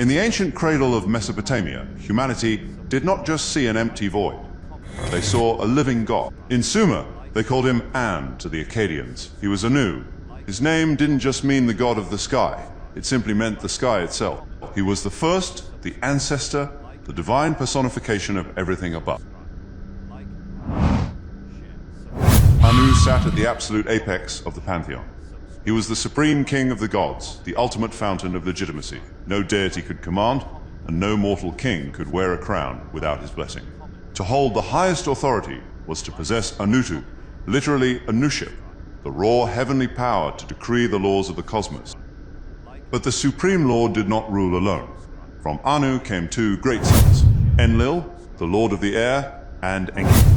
In the ancient cradle of Mesopotamia, humanity did not just see an empty void. They saw a living god. In Sumer, they called him An to the Akkadians. He was Anu. His name didn't just mean the god of the sky. It simply meant the sky itself. He was the first, the ancestor, the divine personification of everything above. Anu sat at the absolute apex of the pantheon. He was the supreme king of the gods, the ultimate fountain of legitimacy. No deity could command, and no mortal king could wear a crown without his blessing. To hold the highest authority was to possess Anutu, literally Anuship, the raw heavenly power to decree the laws of the cosmos. But the supreme lord did not rule alone. From Anu came two great sons, Enlil, the lord of the air, and Enki,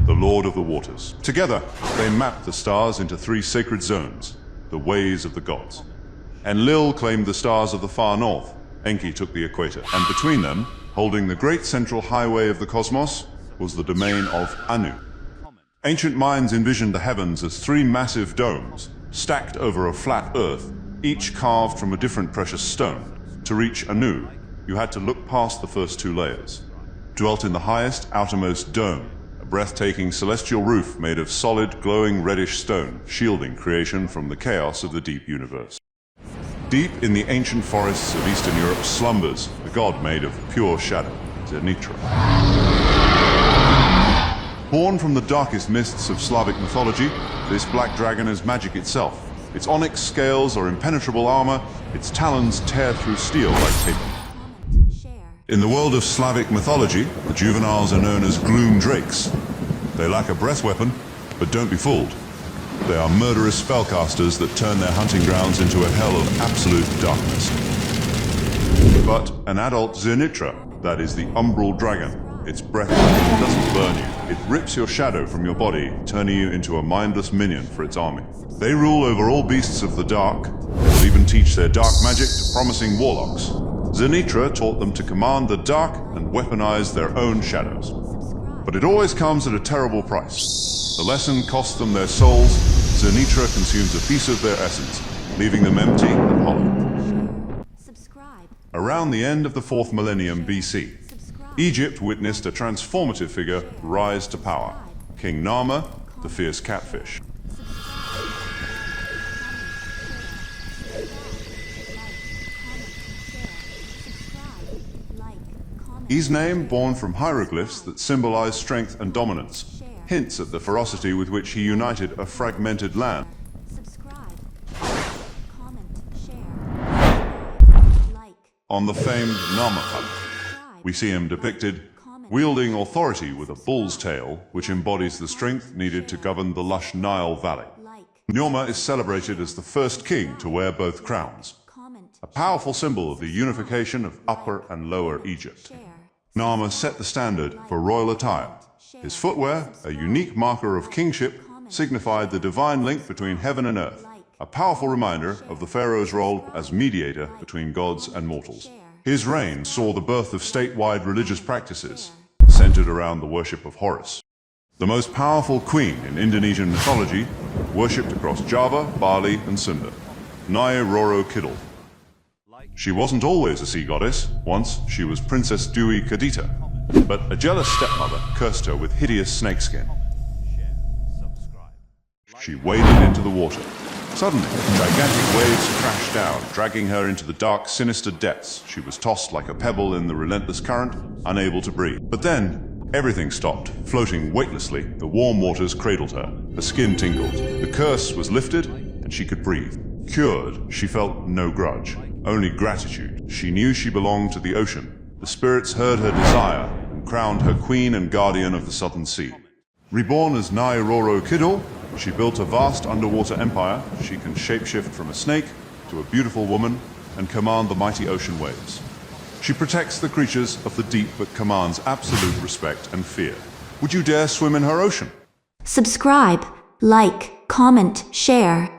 the lord of the waters. Together, they mapped the stars into three sacred zones, the ways of the gods. Enlil claimed the stars of the far north, Enki took the equator, and between them, holding the great central highway of the cosmos, was the domain of Anu. Ancient minds envisioned the heavens as three massive domes, stacked over a flat earth, each carved from a different precious stone. To reach Anu, you had to look past the first two layers. Dwelt in the highest, outermost dome, a breathtaking celestial roof made of solid, glowing reddish stone, shielding creation from the chaos of the deep universe. Deep in the ancient forests of Eastern Europe slumbers a god made of pure shadow, Zenitra. Born from the darkest mists of Slavic mythology, this black dragon is magic itself. Its onyx scales are impenetrable armor, its talons tear through steel like paper. In the world of Slavic mythology, the juveniles are known as gloom drakes. They lack a breath weapon, but don't be fooled. They are murderous spellcasters that turn their hunting grounds into a hell of absolute darkness. But an adult Zenitra, that is the umbral dragon, its breath doesn't burn you. It rips your shadow from your body, turning you into a mindless minion for its army. They rule over all beasts of the dark. They will even teach their dark magic to promising warlocks. Zenitra taught them to command the dark and weaponize their own shadows. But it always comes at a terrible price. The lesson costs them their souls. Zenitra consumes a piece of their essence, leaving them empty and hollow. Around the end of the 4th millennium BC, Egypt witnessed a transformative figure rise to power, King Narmer, the fierce catfish. His name, born from hieroglyphs that symbolize strength and dominance, hints at the ferocity with which he united a fragmented land. On the famed Narmer cup, we see him depicted wielding authority with a bull's tail, which embodies the strength needed to govern the lush Nile Valley. Narmer is celebrated as the first king to wear both crowns, a powerful symbol of the unification of Upper and Lower Egypt. Narmer set the standard for royal attire. His footwear, a unique marker of kingship, signified the divine link between heaven and earth, a powerful reminder of the pharaoh's role as mediator between gods and mortals. His reign saw the birth of statewide religious practices, centered around the worship of Horus. The most powerful queen in Indonesian mythology, worshipped across Java, Bali, and Sunda, Nyai Roro Kidul. She wasn't always a sea goddess. Once, she was Princess Dewi Kadita, but a jealous stepmother cursed her with hideous snakeskin. She waded into the water. Suddenly, gigantic waves crashed down, dragging her into the dark, sinister depths. She was tossed like a pebble in the relentless current, unable to breathe. But then, everything stopped. Floating weightlessly, the warm waters cradled her. Her skin tingled. The curse was lifted, and she could breathe. Cured, she felt no grudge, only gratitude. She knew she belonged to the ocean. The spirits heard her desire and crowned her queen and guardian of the southern sea. Reborn as Nyai Roro Kidul, she built a vast underwater empire. She can shapeshift from a snake to a beautiful woman and command the mighty ocean waves. She protects the creatures of the deep but commands absolute respect and fear. Would you dare swim in her ocean? Subscribe, like, comment, share.